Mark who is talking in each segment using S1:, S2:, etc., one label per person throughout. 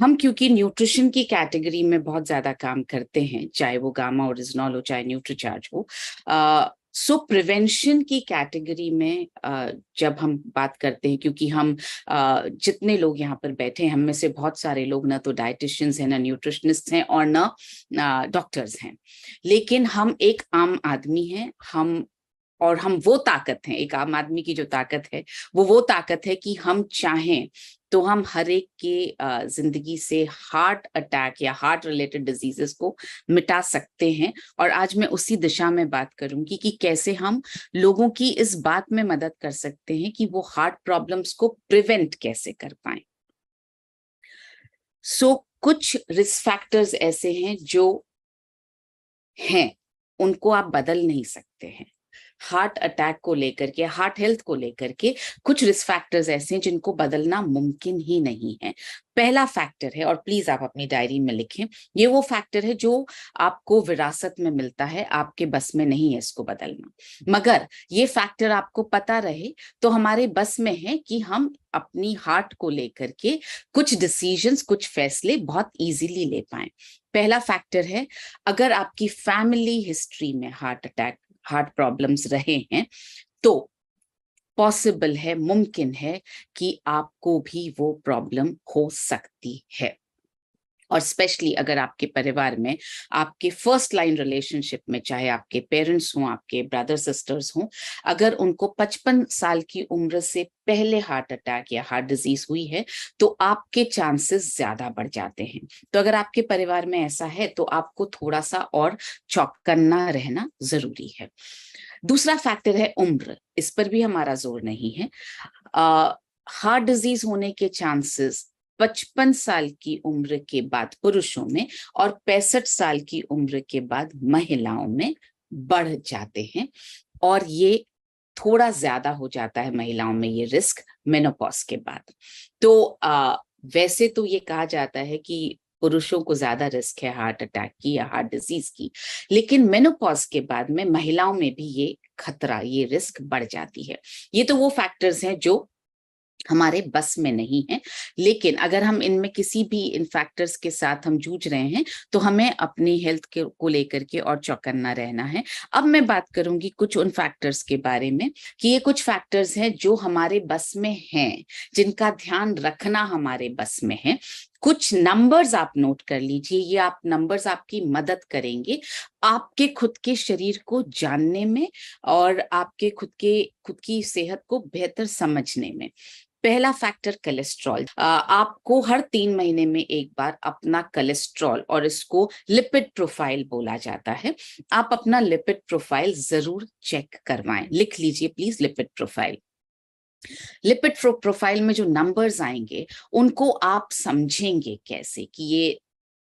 S1: हम क्योंकि न्यूट्रिशन की कैटेगरी में बहुत ज्यादा काम करते हैं, चाहे वो गामा ओरिजिनॉल हो चाहे न्यूट्रीचार्ज हो, सो प्रिवेंशन की कैटेगरी में जब हम बात करते हैं, क्योंकि हम जितने लोग यहाँ पर बैठे हैं, हम में से बहुत सारे लोग ना तो डाइटिशियंस हैं, ना न्यूट्रिशनिस्ट हैं और ना डॉक्टर्स हैं, लेकिन हम एक आम आदमी हैं। हम वो ताकत हैं, एक आम आदमी की जो ताकत है वो ताकत है कि हम चाहें तो हम हर एक के जिंदगी से हार्ट अटैक या हार्ट रिलेटेड डिजीजेस को मिटा सकते हैं। और आज मैं उसी दिशा में बात करूंगी कि कैसे हम लोगों की इस बात में मदद कर सकते हैं कि वो हार्ट प्रॉब्लम्स को प्रिवेंट कैसे कर पाए। कुछ रिस्क फैक्टर्स ऐसे हैं जो हैं, उनको आप बदल नहीं सकते हैं। हार्ट अटैक को लेकर के, हार्ट हेल्थ को लेकर के कुछ रिस्क फैक्टर्स ऐसे हैं जिनको बदलना मुमकिन ही नहीं है। पहला फैक्टर है, और प्लीज आप अपनी डायरी में लिखें, ये वो फैक्टर है जो आपको विरासत में मिलता है, आपके बस में नहीं है इसको बदलना। मगर ये फैक्टर आपको पता रहे तो हमारे बस में है कि हम अपनी हार्ट को लेकर के कुछ डिसीजंस, कुछ फैसले बहुत इजीली ले पाएं। पहला फैक्टर है, अगर आपकी फैमिली हिस्ट्री में हार्ट अटैक, हार्ट प्रॉब्लम्स रहे हैं तो पॉसिबल है, मुमकिन है कि आपको भी वो प्रॉब्लम हो सकती है। और स्पेशली अगर आपके परिवार में, आपके फर्स्ट लाइन रिलेशनशिप में, चाहे आपके पेरेंट्स हों, आपके ब्रदर सिस्टर्स हों, अगर उनको 55 साल की उम्र से पहले हार्ट अटैक या हार्ट डिजीज हुई है तो आपके चांसेस ज्यादा बढ़ जाते हैं। तो अगर आपके परिवार में ऐसा है तो आपको थोड़ा सा और चौकन्ना रहना जरूरी है। दूसरा फैक्टर है उम्र, इस पर भी हमारा जोर नहीं है। हार्ट डिजीज होने के चांसेस 55 साल की उम्र के बाद पुरुषों में और 65 साल की उम्र के बाद महिलाओं में बढ़ जाते हैं, और ये थोड़ा ज्यादा हो जाता है महिलाओं में ये रिस्क मेनोपॉज के बाद। तो वैसे तो ये कहा जाता है कि पुरुषों को ज्यादा रिस्क है हार्ट अटैक की या हार्ट डिजीज की, लेकिन मेनोपॉज के बाद में महिलाओं में भी ये खतरा, ये रिस्क बढ़ जाती है। ये तो वो फैक्टर्स हैं जो हमारे बस में नहीं है, लेकिन अगर हम इनमें किसी भी इन फैक्टर्स के साथ हम जूझ रहे हैं तो हमें अपनी हेल्थ को लेकर के और चौकन्ना रहना है। अब मैं बात करूंगी कुछ उन फैक्टर्स के बारे में कि ये कुछ फैक्टर्स हैं जो हमारे बस में हैं, जिनका ध्यान रखना हमारे बस में है। कुछ नंबर्स आप नोट कर लीजिए, ये आप नंबर्स आपकी मदद करेंगे आपके खुद के शरीर को जानने में और आपके खुद की सेहत को बेहतर समझने में। पहला फैक्टर कोलेस्ट्रॉल। आपको हर 3 महीने में एक बार अपना कोलेस्ट्रॉल, और इसको लिपिड प्रोफाइल बोला जाता है, आप अपना लिपिड प्रोफाइल जरूर चेक करवाएं। लिख लीजिए please, lipid profile. Lipid profile में जो नंबर्स आएंगे उनको आप समझेंगे कैसे कि ये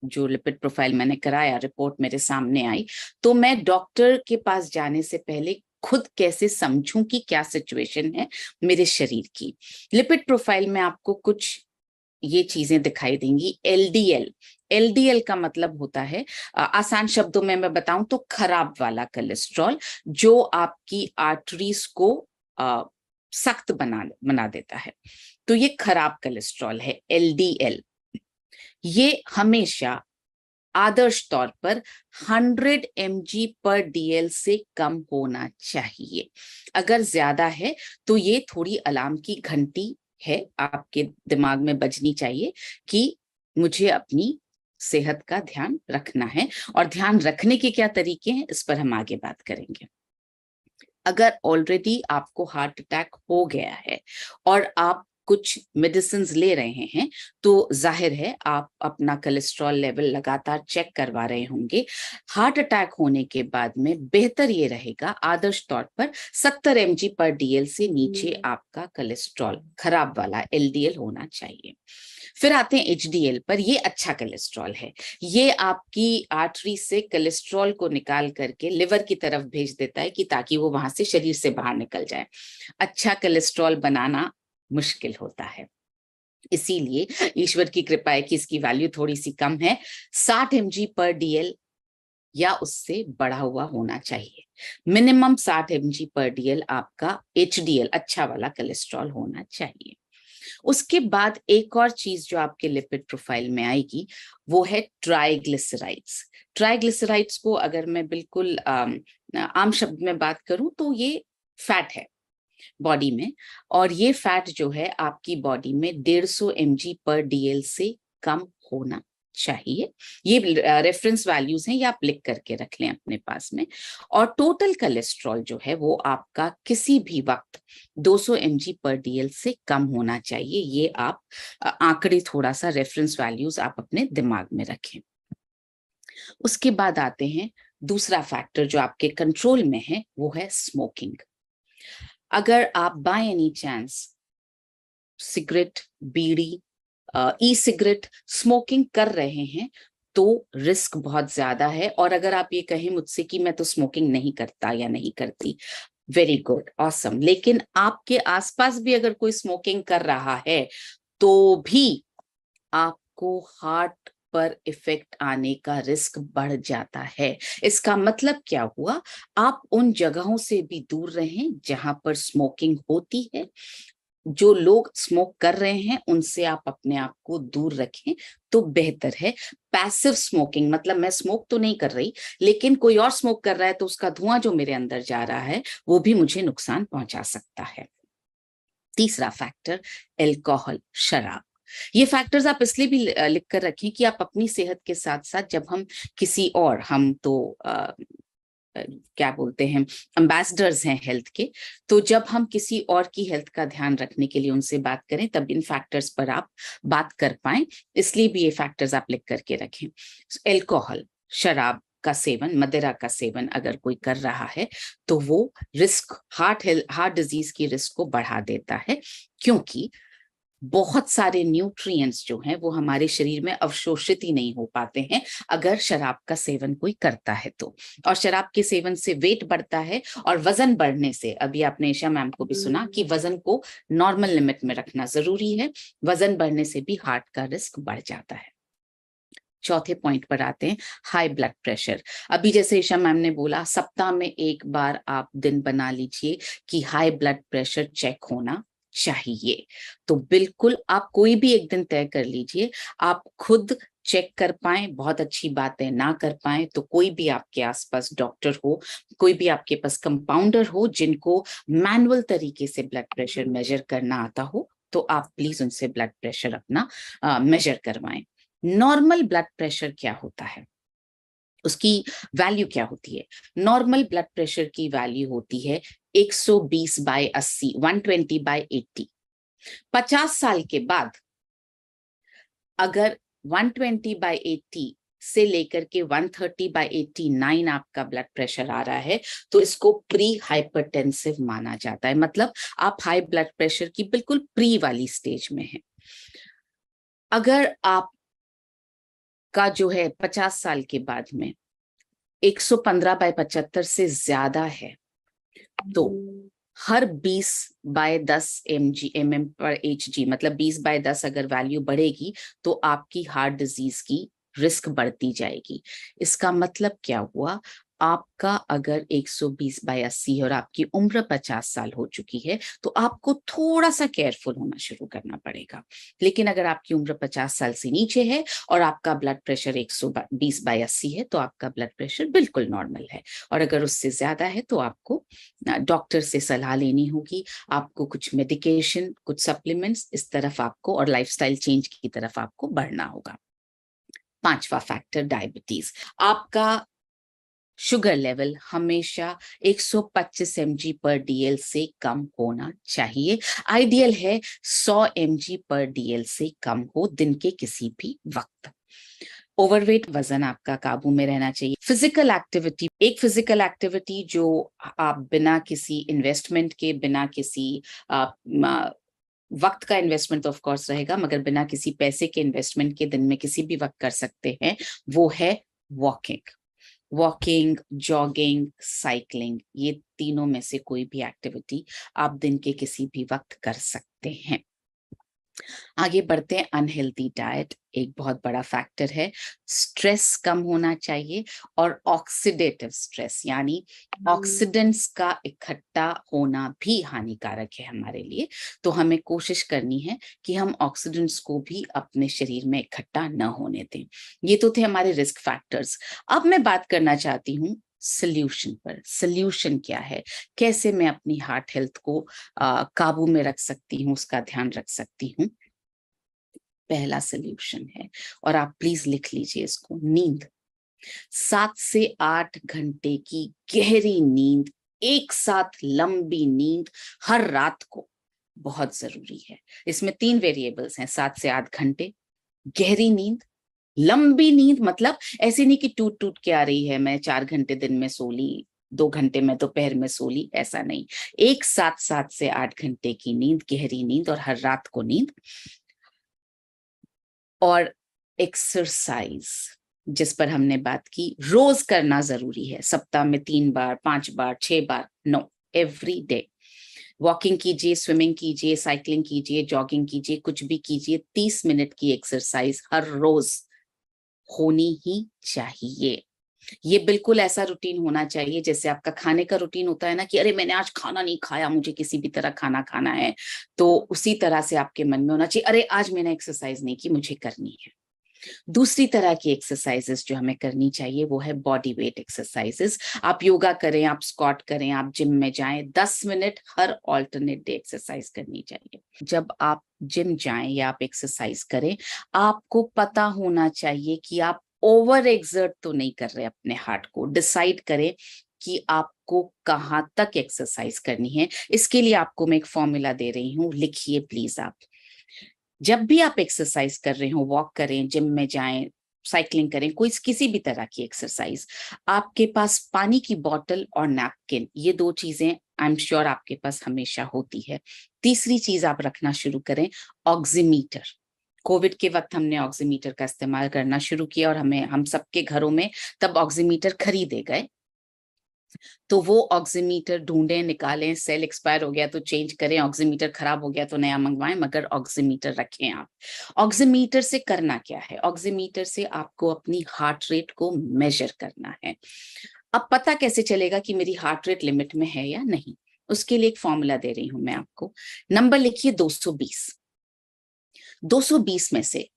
S1: जो लिपिड प्रोफाइल मैंने कराया, रिपोर्ट मेरे सामने आई, तो मैं डॉक्टर के पास जाने से पहले खुद कैसे समझूं कि क्या सिचुएशन है मेरे शरीर की। लिपिड प्रोफाइल में आपको कुछ ये चीजें दिखाई देंगी। एलडीएल, एलडीएल का मतलब होता है, आसान शब्दों में मैं बताऊं तो खराब वाला कोलेस्ट्रॉल, जो आपकी आर्टरीज को सख्त बना देता है। तो ये खराब कोलेस्ट्रॉल है, एलडीएल। ये हमेशा आदर्श तौर पर 100 mg/dl से कम होना चाहिए। अगर ज्यादा है तो ये थोड़ी अलार्म की घंटी है, आपके दिमाग में बजनी चाहिए कि मुझे अपनी सेहत का ध्यान रखना है। और ध्यान रखने के क्या तरीके हैं इस पर हम आगे बात करेंगे। अगर ऑलरेडी आपको हार्ट अटैक हो गया है और आप कुछ मेडिसिन ले रहे हैं तो जाहिर है आप अपना कोलेस्ट्रॉल लेवल लगातार चेक करवा रहे होंगे। हार्ट अटैक होने के बाद में बेहतर ये रहेगा, आदर्श तौर पर 70 mg/dl से नीचे आपका कोलेस्ट्रॉल, खराब वाला एलडीएल, होना चाहिए। फिर आते हैं एचडीएल पर। ये अच्छा कोलेस्ट्रॉल है, ये आपकी आर्टरी से कोलेस्ट्रॉल को निकाल करके लिवर की तरफ भेज देता है कि ताकि वो वहां से शरीर से बाहर निकल जाए। अच्छा कोलेस्ट्रॉल बनाना मुश्किल होता है, इसीलिए ईश्वर की कृपा है कि इसकी वैल्यू थोड़ी सी कम है। 60 mg/dl या उससे बढ़ा हुआ होना चाहिए। मिनिमम 60 mg/dl आपका एचडीएल, अच्छा वाला कोलेस्ट्रॉल, होना चाहिए। उसके बाद एक और चीज जो आपके लिपिड प्रोफाइल में आएगी वो है ट्राइग्लिसराइड्स। ट्राइग्लिसराइड्स को अगर मैं बिल्कुल आम शब्द में बात करूं तो ये फैट है बॉडी में, और ये फैट जो है आपकी बॉडी में 150 mg/dl से कम होना चाहिए। ये रेफरेंस वैल्यूज हैं, ये आप लिख करके रख लें अपने पास में। और टोटल कोलेस्ट्रॉल जो है वो आपका किसी भी वक्त 200 mg/dl से कम होना चाहिए। ये आप आंकड़े थोड़ा सा रेफरेंस वैल्यूज आप अपने दिमाग में रखें। उसके बाद आते हैं दूसरा फैक्टर जो आपके कंट्रोल में है, वो है स्मोकिंग। अगर आप by any chance cigarette, bidi, e cigarette smoking कर रहे हैं तो रिस्क बहुत ज्यादा है। और अगर आप ये कहें मुझसे कि मैं तो स्मोकिंग नहीं करता या नहीं करती, वेरी गुड, ऑसम, लेकिन आपके आसपास भी अगर कोई स्मोकिंग कर रहा है तो भी आपको हार्ट पर इफेक्ट आने का रिस्क बढ़ जाता है। इसका मतलब क्या हुआ, आप उन जगहों से भी दूर रहें जहां पर स्मोकिंग होती है। जो लोग स्मोक कर रहे हैं उनसे आप अपने आप को दूर रखें तो बेहतर है। पैसिव स्मोकिंग मतलब मैं स्मोक तो नहीं कर रही, लेकिन कोई और स्मोक कर रहा है तो उसका धुआं जो मेरे अंदर जा रहा है वो भी मुझे नुकसान पहुंचा सकता है। तीसरा फैक्टर, अल्कोहल, शराब। ये फैक्टर्स आप इसलिए भी लिख कर रखें कि आप अपनी सेहत के साथ साथ जब हम किसी और, हम तो क्या बोलते हैं, एम्बेसडर्स हैं हेल्थ के, तो जब हम किसी और की हेल्थ का ध्यान रखने के लिए उनसे बात करें तब इन फैक्टर्स पर आप बात कर पाए, इसलिए भी ये फैक्टर्स आप लिख करके रखें। अल्कोहल, शराब का सेवन, मदिरा का सेवन अगर कोई कर रहा है तो वो रिस्क, हार्ट डिजीज की रिस्क को बढ़ा देता है, क्योंकि बहुत सारे न्यूट्रिएंट्स जो हैं वो हमारे शरीर में अवशोषित ही नहीं हो पाते हैं अगर शराब का सेवन कोई करता है तो। और शराब के सेवन से वेट बढ़ता है, और वजन बढ़ने से, अभी आपने ईशा मैम को भी सुना कि वजन को नॉर्मल लिमिट में रखना जरूरी है, वजन बढ़ने से भी हार्ट का रिस्क बढ़ जाता है। चौथे पॉइंट पर आते हैं, हाई ब्लड प्रेशर। अभी जैसे ईशा मैम ने बोला, सप्ताह में एक बार आप दिन बना लीजिए कि हाई ब्लड प्रेशर चेक होना चाहिए। तो बिल्कुल आप कोई भी एक दिन तय कर लीजिए, आप खुद चेक कर पाए बहुत अच्छी बात है, ना कर पाए तो कोई भी आपके आसपास डॉक्टर हो, कोई भी आपके पास कंपाउंडर हो जिनको मैनुअल तरीके से ब्लड प्रेशर मेजर करना आता हो, तो आप प्लीज उनसे ब्लड प्रेशर अपना मेजर करवाएं। नॉर्मल ब्लड प्रेशर क्या होता है, उसकी वैल्यू क्या होती है? नॉर्मल ब्लड प्रेशर की वैल्यू होती है 120/80, 120/80। 50 साल के बाद अगर 120/80 से लेकर के 130/89 आपका ब्लड प्रेशर आ रहा है तो इसको प्री हाइपरटेंसिव माना जाता है। मतलब आप हाई ब्लड प्रेशर की बिल्कुल प्री वाली स्टेज में हैं। अगर आप का जो है 50 साल के बाद में 115/75 से ज्यादा है तो हर 20/10 mm/Hg, मतलब 20/10 अगर वैल्यू बढ़ेगी तो आपकी हार्ट डिजीज की रिस्क बढ़ती जाएगी। इसका मतलब क्या हुआ, आपका अगर 120/80 है और आपकी उम्र 50 साल हो चुकी है तो आपको थोड़ा सा केयरफुल होना शुरू करना पड़ेगा। लेकिन अगर आपकी उम्र 50 साल से नीचे है और आपका ब्लड प्रेशर 120/80 है तो आपका ब्लड प्रेशर बिल्कुल नॉर्मल है। और अगर उससे ज्यादा है तो आपको डॉक्टर से सलाह लेनी होगी, आपको कुछ मेडिकेशन, कुछ सप्लीमेंट्स इस तरफ आपको, और लाइफस्टाइल चेंज की तरफ आपको बढ़ना होगा। पांचवा फैक्टर, डायबिटीज। आपका शुगर लेवल हमेशा 125 mg/dl से कम होना चाहिए। आइडियल है 100 mg/dl से कम हो दिन के किसी भी वक्त। ओवरवेट, वजन आपका काबू में रहना चाहिए। फिजिकल एक्टिविटी, एक फिजिकल एक्टिविटी जो आप बिना किसी इन्वेस्टमेंट के, बिना किसी वक्त का इन्वेस्टमेंट तो ऑफ कोर्स रहेगा, मगर बिना किसी पैसे के इन्वेस्टमेंट के दिन में किसी भी वक्त कर सकते हैं, वो है वॉकिंग। वॉकिंग, जॉगिंग, साइकिलिंग, ये तीनों में से कोई भी एक्टिविटी आप दिन के किसी भी वक्त कर सकते हैं। आगे बढ़ते हैं, अनहेल्दी डाइट एक बहुत बड़ा फैक्टर है। स्ट्रेस कम होना चाहिए और ऑक्सीडेटिव स्ट्रेस यानी ऑक्सीडेंट्स का इकट्ठा होना भी हानिकारक है हमारे लिए। तो हमें कोशिश करनी है कि हम ऑक्सीडेंट्स को भी अपने शरीर में इकट्ठा न होने दें। ये तो थे हमारे रिस्क फैक्टर्स। अब मैं बात करना चाहती हूँ सोल्यूशन पर। सोल्यूशन क्या है, कैसे मैं अपनी हार्ट हेल्थ को काबू में रख सकती हूँ, उसका ध्यान रख सकती हूँ। पहला सोल्यूशन है, और आप प्लीज लिख लीजिए इसको, नींद। 7 से 8 घंटे की गहरी नींद, एक साथ लंबी नींद हर रात को बहुत जरूरी है। इसमें 3 वेरिएबल्स हैं, 7 से 8 घंटे, गहरी नींद, लंबी नींद। मतलब ऐसे नहीं कि टूट टूट के आ रही है, मैं 4 घंटे दिन में सो ली, 2 घंटे में दोपहर में सो ली, ऐसा नहीं। एक साथ 7 से 8 घंटे की नींद, गहरी नींद, और हर रात को नींद। और एक्सरसाइज जिस पर हमने बात की, रोज करना जरूरी है। सप्ताह में 3 बार, 5 बार, 6 बार, नो, एवरी डे। वॉकिंग कीजिए, स्विमिंग कीजिए, साइकिलिंग कीजिए, जॉगिंग कीजिए, कुछ भी कीजिए, 30 मिनट की एक्सरसाइज हर रोज होनी ही चाहिए। ये बिल्कुल ऐसा रूटीन होना चाहिए जैसे आपका खाने का रूटीन होता है ना, कि अरे मैंने आज खाना नहीं खाया, मुझे किसी भी तरह खाना खाना है। तो उसी तरह से आपके मन में होना चाहिए, अरे आज मैंने एक्सरसाइज नहीं की, मुझे करनी है। दूसरी तरह की एक्सरसाइजेस जो हमें करनी चाहिए वो है बॉडी वेट एक्सरसाइजेस। आप योगा करें, आप स्क्वाट करें, आप जिम में जाएं, 10 मिनट हर ऑल्टरनेट डे एक्सरसाइज करनी चाहिए। जब आप जिम जाएं या आप एक्सरसाइज करें, आपको पता होना चाहिए कि आप ओवर एक्सर्ट तो नहीं कर रहे अपने हार्ट को। डिसाइड करें कि आपको कहाँ तक एक्सरसाइज करनी है। इसके लिए आपको मैं एक फॉर्मूला दे रही हूँ, लिखिए प्लीज आप। जब भी आप एक्सरसाइज कर रहे हो, वॉक करें, जिम में जाएं, साइकिलिंग करें, कोई किसी भी तरह की एक्सरसाइज, आपके पास पानी की बोतल और नैपकिन, ये 2 चीजें आई एम श्योर आपके पास हमेशा होती है। तीसरी चीज आप रखना शुरू करें, ऑक्सीमीटर। कोविड के वक्त हमने ऑक्सीमीटर का इस्तेमाल करना शुरू किया, और हम सबके घरों में तब ऑक्सीमीटर खरीदे गए। तो वो ऑक्सीमीटर ढूंढें, निकालें, सेल एक्सपायर हो गया तो चेंज करें, ऑक्सीमीटर खराब हो गया तो नया मंगवाएं, मगर ऑक्सीमीटर रखें आप। ऑक्सीमीटर से करना क्या है, ऑक्सीमीटर से आपको अपनी हार्ट रेट को मेजर करना है। अब पता कैसे चलेगा कि मेरी हार्ट रेट लिमिट में है या नहीं, उसके लिए एक फॉर्मूला दे रही हूं मैं आपको। नंबर लिखिए 220। 220 में से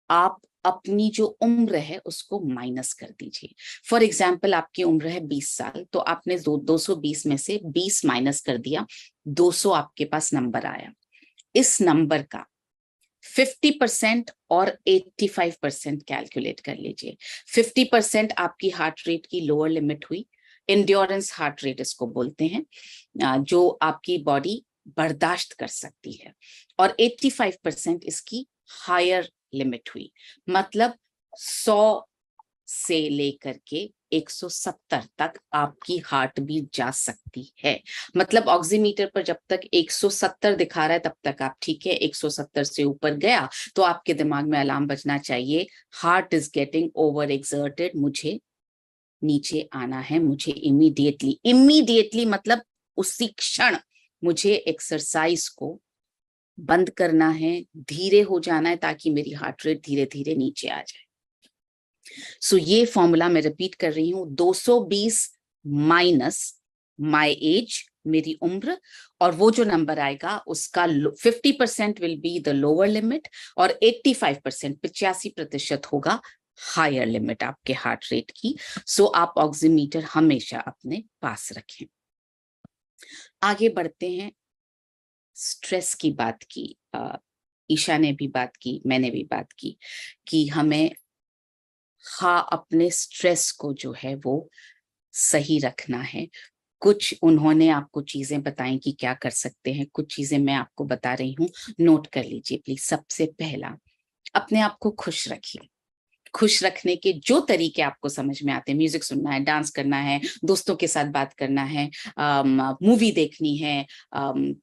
S1: आप अपनी जो उम्र है उसको माइनस कर दीजिए। फॉर एग्जाम्पल आपकी उम्र है 20 साल, तो आपने 220 में से 20 माइनस कर दिया, 200 आपके पास नंबर आया। इस नंबर का 50% और 85% कैलकुलेट कर लीजिए। 50% आपकी हार्ट रेट की लोअर लिमिट हुई, इंड्योरेंस हार्ट रेट इसको बोलते हैं, जो आपकी बॉडी बर्दाश्त कर सकती है, और 85% इसकी हायर लिमिट हुई, मतलब 100 से लेकर के 170 तक आपकी हार्ट बीट जा सकती है। मतलब ऑक्सीमीटर पर जब तक 170 दिखा रहा है तब तक आप ठीक है, 170 से ऊपर गया तो आपके दिमाग में अलार्म बजना चाहिए, heart is getting over exerted, मुझे नीचे आना है, मुझे इमीडिएटली, इमीडिएटली मतलब उसी क्षण मुझे एक्सरसाइज को बंद करना है, धीरे हो जाना है, ताकि मेरी हार्ट रेट धीरे धीरे नीचे आ जाए। सो ये फॉर्मूला मैं रिपीट कर रही हूं, 220 माइनस माई एज, मेरी उम्र, और वो जो नंबर आएगा उसका 50% will be the lower limit, और 85%, 85% होगा हायर लिमिट आपके हार्ट रेट की। सो आप ऑक्सीमीटर हमेशा अपने पास रखें। आगे बढ़ते हैं, स्ट्रेस की बात की, ईशा ने भी बात की, मैंने भी बात की कि हमें अपने स्ट्रेस को जो है वो सही रखना है। कुछ उन्होंने आपको चीजें बताई कि क्या कर सकते हैं, कुछ चीजें मैं आपको बता रही हूँ, नोट कर लीजिए प्लीज। सबसे पहला, अपने आप को खुश रखिए। खुश रखने के जो तरीके आपको समझ में आते हैं, म्यूजिक सुनना है, डांस करना है, दोस्तों के साथ बात करना है, मूवी देखनी है,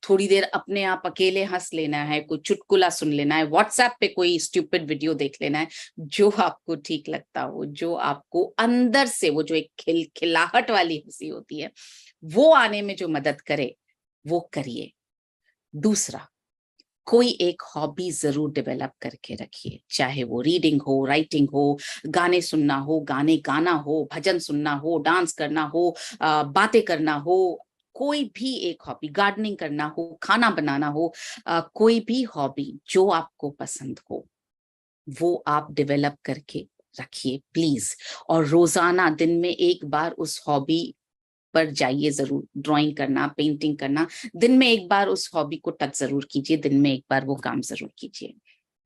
S1: थोड़ी देर अपने आप अकेले हंस लेना है, कोई चुटकुला सुन लेना है, व्हाट्सएप पे कोई स्टूपिड वीडियो देख लेना है, जो आपको ठीक लगता हो, जो आपको अंदर से वो जो एक खिलखिलाहट वाली हंसी होती है वो आने में जो मदद करे वो करिए। दूसरा, कोई एक हॉबी जरूर डेवलप करके रखिए, चाहे वो रीडिंग हो, राइटिंग हो, गाने सुनना हो, गाने गाना हो, भजन सुनना हो, डांस करना हो, बातें करना हो, कोई भी एक हॉबी, गार्डनिंग करना हो, खाना बनाना हो, कोई भी हॉबी जो आपको पसंद हो वो आप डेवलप करके रखिए प्लीज। और रोजाना दिन में एक बार उस हॉबी पर जाइए जरूर। ड्राइंग करना, पेंटिंग करना, दिन में एक बार उस हॉबी को टच जरूर कीजिए, दिन में एक बार वो काम जरूर कीजिए।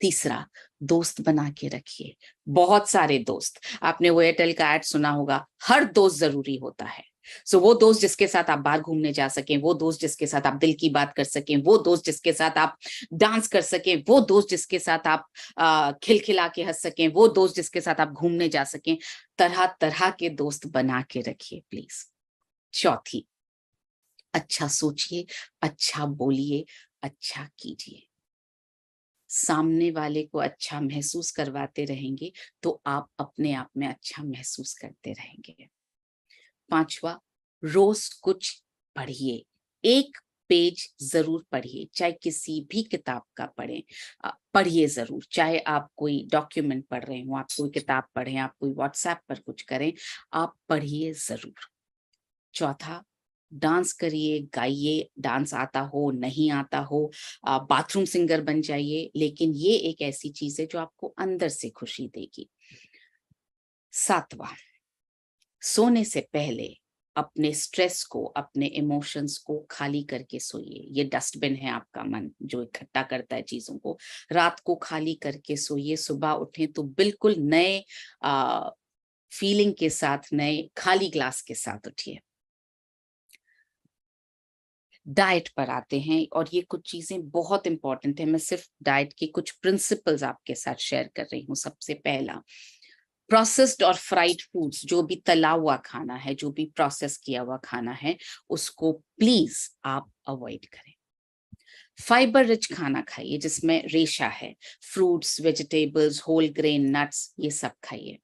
S1: तीसरा, दोस्त बना के रखिए, बहुत सारे दोस्त। आपने वो एयरटेल का एड सुना होगा, हर दोस्त जरूरी होता है। सो वो दोस्त जिसके साथ आप बाहर घूमने जा सकें, वो दोस्त जिसके साथ आप दिल की बात कर सकें, वो दोस्त जिसके साथ आप डांस कर सकें, वो दोस्त जिसके साथ आप खिलखिला के हंस सकें, वो दोस्त जिसके साथ आप घूमने जा सकें। तरह तरह के दोस्त बना के रखिए प्लीज। चौथी, अच्छा सोचिए, अच्छा बोलिए, अच्छा कीजिए। सामने वाले को अच्छा महसूस करवाते रहेंगे तो आप अपने आप में अच्छा महसूस करते रहेंगे। पांचवा, रोज कुछ पढ़िए, एक पेज जरूर पढ़िए, चाहे किसी भी किताब का पढ़ें, पढ़िए जरूर। चाहे आप कोई डॉक्यूमेंट पढ़ रहे हो, आप कोई किताब पढ़ें, आप कोई व्हाट्सएप पर कुछ करें, आप पढ़िए जरूर। चौथा, डांस करिए, गाइए, डांस आता हो नहीं आता हो, बाथरूम सिंगर बन जाइए, लेकिन ये एक ऐसी चीज है जो आपको अंदर से खुशी देगी। सातवां, सोने से पहले अपने स्ट्रेस को, अपने इमोशंस को खाली करके सोइए। ये डस्टबिन है आपका मन जो इकट्ठा करता है चीजों को। रात को खाली करके सोइए, सुबह उठें तो बिल्कुल नए फीलिंग के साथ, नए खाली ग्लास के साथ उठिए। डाइट पर आते हैं, और ये कुछ चीजें बहुत इंपॉर्टेंट है। मैं सिर्फ डाइट की कुछ प्रिंसिपल्स आपके साथ शेयर कर रही हूँ। सबसे पहला, प्रोसेस्ड और फ्राइड फूड्स, जो भी तला हुआ खाना है, जो भी प्रोसेस किया हुआ खाना है, उसको प्लीज आप अवॉइड करें। फाइबर रिच खाना खाइए जिसमें रेशा है, fruits, vegetables, whole grain, nuts, ये सब खाइए।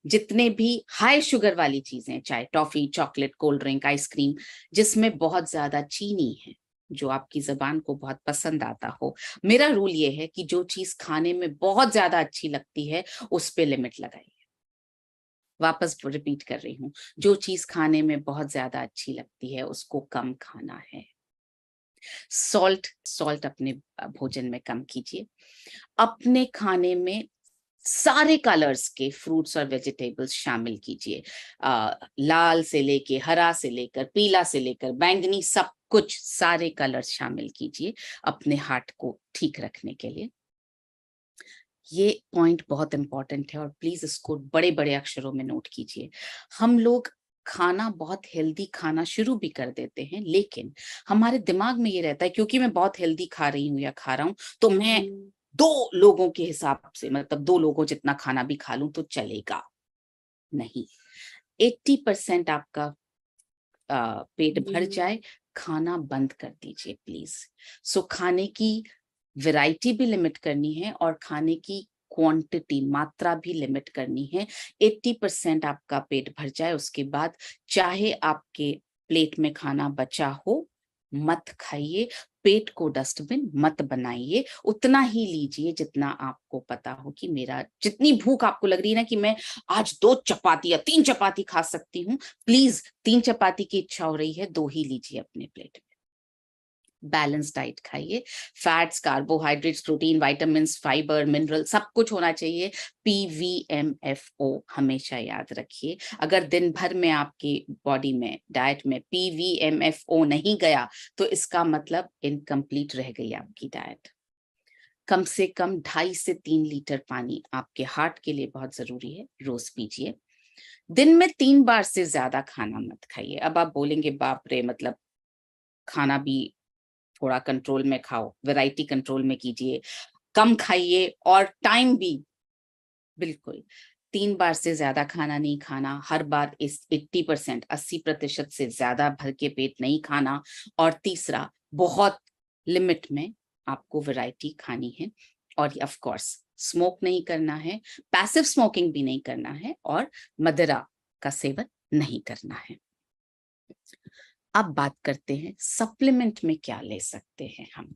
S1: जितने भी हाई शुगर वाली चीजें, चाहे toffee, chocolate, cold drink, ice cream, जिसमें बहुत ज्यादा चीनी है, जो आपकी जबान को बहुत पसंद आता हो, मेरा रूल ये है कि जो चीज खाने में बहुत ज्यादा अच्छी लगती है उस पे लिमिट लगाइए। वापस रिपीट कर रही हूँ, जो चीज खाने में बहुत ज्यादा अच्छी लगती है उसको कम खाना है। सॉल्ट अपने भोजन में कम कीजिए। अपने खाने में सारे कलर्स के फ्रूट्स और वेजिटेबल्स शामिल कीजिए। लाल से लेके, हरा से लेकर, पीला से लेकर बैंगनी, सब कुछ, सारे कलर्स शामिल कीजिए अपने हार्ट को ठीक रखने के लिए। ये पॉइंट बहुत इंपॉर्टेंट है और प्लीज इसको बड़े बड़े अक्षरों में नोट कीजिए। हम लोग खाना बहुत हेल्दी खाना शुरू भी कर देते हैं, लेकिन हमारे दिमाग में ये रहता है क्योंकि मैं बहुत हेल्दी खा रही हूँ या खा रहा हूँ तो मैं 2 लोगों के हिसाब से, मतलब 2 लोगों जितना खाना भी खा लूं तो चलेगा। नहीं, 80% आपका पेट भर जाए, खाना बंद कर दीजिए प्लीज। सो खाने की वैरायटी भी लिमिट करनी है और खाने की क्वांटिटी, मात्रा भी लिमिट करनी है। 80% आपका पेट भर जाए, उसके बाद चाहे आपके प्लेट में खाना बचा हो, मत खाइए। पेट को डस्टबिन मत बनाइए, उतना ही लीजिए जितना आपको पता हो कि मेरा, जितनी भूख आपको लग रही है ना कि मैं आज 2 चपाती या 3 चपाती खा सकती हूँ, प्लीज 3 चपाती की इच्छा हो रही है, 2 ही लीजिए अपने प्लेट में। बैलेंस डाइट खाइए, fats, carbohydrates, protein, vitamins, fibre, mineral, सब कुछ होना चाहिए। PVMFO हमेशा याद रखिए। अगर दिन भर में आपकी बॉडी में, डाइट में PVMFO नहीं गया तो इसका मतलब इनकम्प्लीट रह गई आपकी डाइट। कम से कम 2.5 से 3 लीटर पानी आपके हार्ट के लिए बहुत जरूरी है, रोज पीजिए। दिन में 3 बार से ज्यादा खाना मत खाइए। अब आप बोलेंगे बाप रे, मतलब खाना भी थोड़ा कंट्रोल में खाओ, वैरायटी कंट्रोल में कीजिए, कम खाइए और टाइम भी। बिल्कुल, 3 बार से ज्यादा खाना नहीं खाना, हर बार इस 80%, 80% से ज्यादा भर के पेट नहीं खाना। और तीसरा, बहुत लिमिट में आपको वैरायटी खानी है। और ऑफ कोर्स स्मोक नहीं करना है, पैसिव स्मोकिंग भी नहीं करना है, और मदिरा का सेवन नहीं करना है। अब बात करते हैं सप्लीमेंट में क्या ले सकते हैं हम।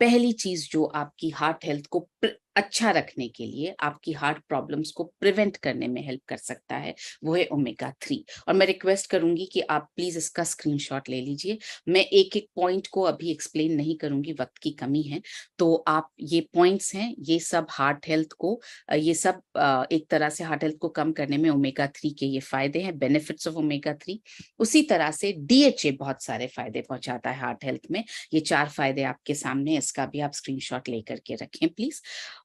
S1: पहली चीज जो आपकी हार्ट हेल्थ को अच्छा रखने के लिए, आपकी हार्ट प्रॉब्लम्स को प्रिवेंट करने में हेल्प कर सकता है, वो है ओमेगा 3। और मैं रिक्वेस्ट करूंगी कि आप प्लीज इसका स्क्रीनशॉट ले लीजिए। मैं एक एक पॉइंट को अभी एक्सप्लेन नहीं करूंगी, वक्त की कमी है। तो आप ये पॉइंट्स हैं, ये सब हार्ट हेल्थ को, ये सब एक तरह से हार्ट हेल्थ को कम करने में ओमेगा 3 के ये फायदे हैं, बेनिफिट्स ऑफ ओमेगा 3। उसी तरह से डीएचए बहुत सारे फायदे पहुंचाता है हार्ट हेल्थ में। ये 4 फायदे आपके सामने, इसका भी आप स्क्रीनशॉट लेकर के रखें प्लीज।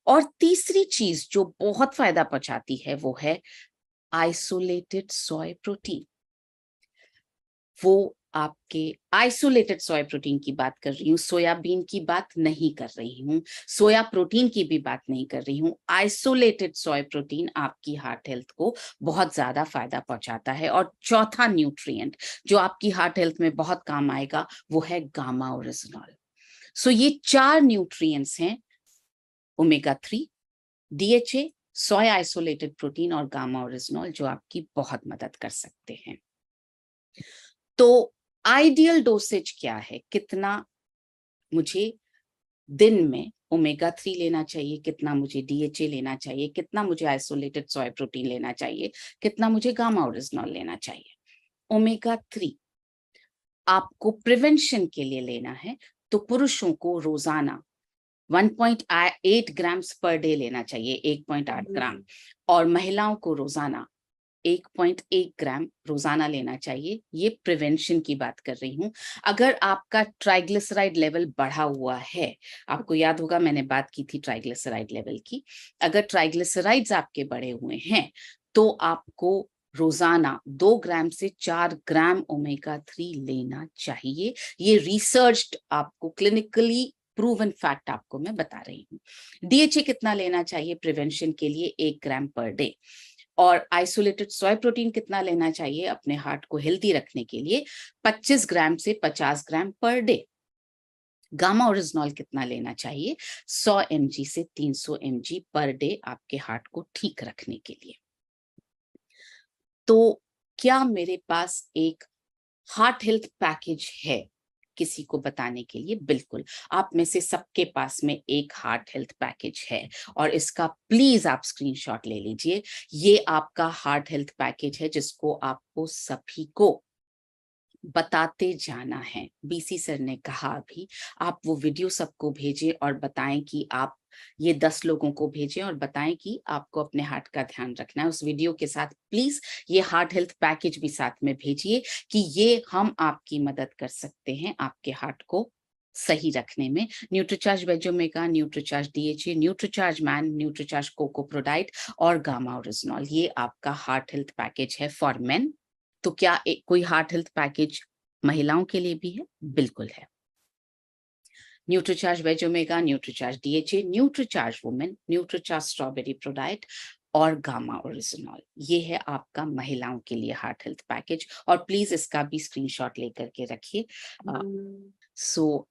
S1: और तीसरी चीज जो बहुत फायदा पहुंचाती है वो है आइसोलेटेड सोय प्रोटीन। वो आपके आइसोलेटेड सोया प्रोटीन की बात कर रही हूँ, सोयाबीन की बात नहीं कर रही हूँ, सोया प्रोटीन की भी बात नहीं कर रही हूँ। आइसोलेटेड सोया प्रोटीन आपकी हार्ट हेल्थ को बहुत ज्यादा फायदा पहुंचाता है। और चौथा न्यूट्रिएंट जो आपकी हार्ट हेल्थ में बहुत काम आएगा वो है गामा ओरिजिनॉल। सो ये 4 न्यूट्रिएंट्स हैं, ओमेगा 3, डीएचए, सोया आइसोलेटेड प्रोटीन और गामा ओरिजिनॉल, जो आपकी बहुत मदद कर सकते हैं। तो आइडियल डोसेज क्या है, कितना मुझे दिन में ओमेगा 3 लेना चाहिए, कितना मुझे डीएचए लेना चाहिए, कितना मुझे आइसोलेटेड सोया प्रोटीन लेना चाहिए, कितना मुझे गामा ओरिजिनॉल लेना चाहिए। ओमेगा 3 आपको प्रिवेंशन के लिए लेना है तो पुरुषों को रोजाना 1.8 ग्राम्स पर डे लेना चाहिए, 1.8 ग्राम, और महिलाओं को रोजाना 1.1 ग्राम रोजाना लेना चाहिए। ये प्रिवेंशन की बात कर रही हूं। अगर आपका ट्राइग्लिसराइड लेवल बढ़ा हुआ है, आपको याद होगा मैंने बात की थी ट्राइग्लिसराइड लेवल की, अगर ट्राइग्लिसराइड्स आपके बढ़े हुए हैं तो आपको रोजाना 2 ग्राम से 4 ग्राम ओमेगा 3 लेना चाहिए। ये रिसर्च्ड, आपको क्लिनिकली प्रूवन फैक्ट आपको मैं बता रही हूँ। डीएचए कितना लेना चाहिए प्रिवेंशन के लिए? 1 ग्राम पर डे। और आइसोलेटेड सोय प्रोटीन कितना लेना चाहिए अपने हार्ट को हेल्दी रखने के लिए? 25 ग्राम से 50 ग्राम पर डे। गामा ओरिजिनॉल कितना लेना चाहिए? 100 mg से 300 mg पर डे आपके हार्ट को ठीक रखने के लिए। तो क्या मेरे पास एक हार्ट हेल्थ पैकेज है किसी को बताने के लिए? बिल्कुल, आप में से सबके पास में एक हार्ट हेल्थ पैकेज है, और इसका प्लीज आप स्क्रीनशॉट ले लीजिए। ये आपका हार्ट हेल्थ पैकेज है जिसको आपको सभी को बताते जाना है। बीसी सर ने कहा अभी, आप वो वीडियो सबको भेजें और बताएं कि आप ये 10 लोगों को भेजें और बताएं कि आपको अपने हार्ट का ध्यान रखना है। उस वीडियो के साथ प्लीज ये हार्ट हेल्थ पैकेज भी साथ में भेजिए कि ये हम आपकी मदद कर सकते हैं आपके हार्ट को सही रखने में। Nutricharge veg omega, Nutricharge DHA, Nutricharge man, Nutricharge कोकोप्रोडाइट और गामा ओरिजिनॉल, ये आपका हार्ट हेल्थ पैकेज है फॉर मेन। तो क्या कोई हार्ट हेल्थ पैकेज महिलाओं के लिए भी है? बिल्कुल है। Nutricharge veg omega, Nutricharge DHA, Nutricharge women, Nutricharge strawberry प्रोडाइट और गामा ओरिजिनल, ये है आपका महिलाओं के लिए हार्ट हेल्थ पैकेज। और प्लीज इसका भी स्क्रीनशॉट लेकर के रखिए। सो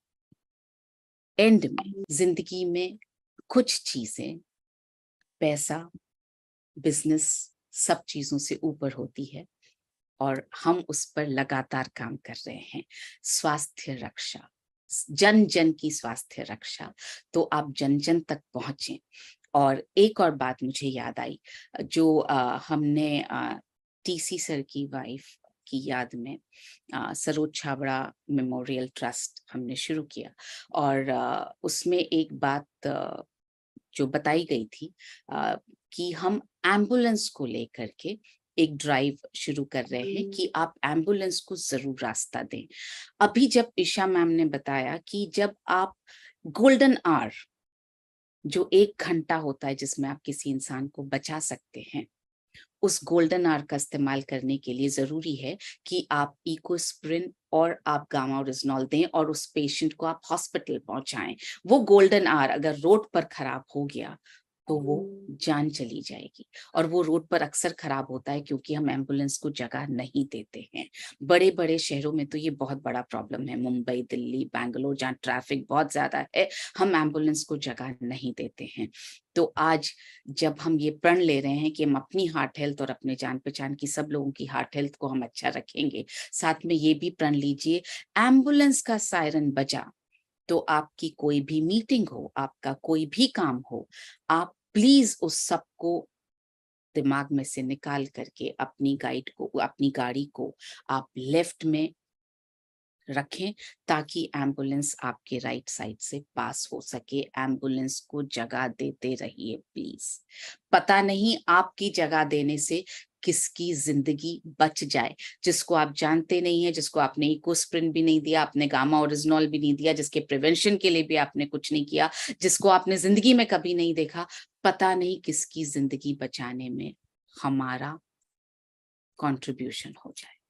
S1: एंड में जिंदगी में कुछ चीजें, पैसा, बिजनेस, सब चीजों से ऊपर होती है और हम उस पर लगातार काम कर रहे हैं। स्वास्थ्य रक्षा, जन जन की स्वास्थ्य रक्षा, तो आप जन जन तक पहुंचे। और एक और बात मुझे याद आई, जो हमने टीसी सर की वाइफ की याद में सरोज छाबड़ा मेमोरियल ट्रस्ट हमने शुरू किया, और उसमें एक बात जो बताई गई थी कि हम एम्बुलेंस को लेकर के एक ड्राइव शुरू कर रहे हैं कि आप एम्बुलेंस को जरूर रास्ता दें। अभी जब ईशा मैम ने बताया कि जब आप गोल्डन आवर, जो 1 घंटा होता है जिसमें आप किसी इंसान को बचा सकते हैं, उस गोल्डन आवर का इस्तेमाल करने के लिए जरूरी है कि आप इकोस्प्रिन और आप गामा ओरिजिनॉल दें और उस पेशेंट को आप हॉस्पिटल पहुंचाएं। वो गोल्डन आवर अगर रोड पर खराब हो गया तो वो जान चली जाएगी। और वो रोड पर अक्सर खराब होता है क्योंकि हम एम्बुलेंस को जगह नहीं देते हैं। बड़े बड़े शहरों में तो ये बहुत बड़ा प्रॉब्लम है, मुंबई, दिल्ली, बैंगलोर, जहाँ ट्रैफिक बहुत ज्यादा है, हम एम्बुलेंस को जगह नहीं देते हैं। तो आज जब हम ये प्रण ले रहे हैं कि हम अपनी हार्ट हेल्थ और अपने जान पहचान की सब लोगों की हार्ट हेल्थ को हम अच्छा रखेंगे, साथ में ये भी प्रण लीजिए, एम्बुलेंस का सायरन बजा तो आपकी कोई भी मीटिंग हो, आपका कोई भी काम हो, आप प्लीज उस सबको दिमाग में से निकाल करके अपनी गाड़ी को आप लेफ्ट में रखें, ताकि एम्बुलेंस आपके राइट साइड से पास हो सके। एम्बुलेंस को जगह देते रहिए प्लीज। पता नहीं आपकी जगह देने से किसकी जिंदगी बच जाए, जिसको आप जानते नहीं है, जिसको आपने इकोस्प्रिन भी नहीं दिया, आपने गामा ओरिजिनॉल भी नहीं दिया, जिसके प्रिवेंशन के लिए भी आपने कुछ नहीं किया, जिसको आपने जिंदगी में कभी नहीं देखा। पता नहीं किसकी जिंदगी बचाने में हमारा कंट्रीब्यूशन हो जाए।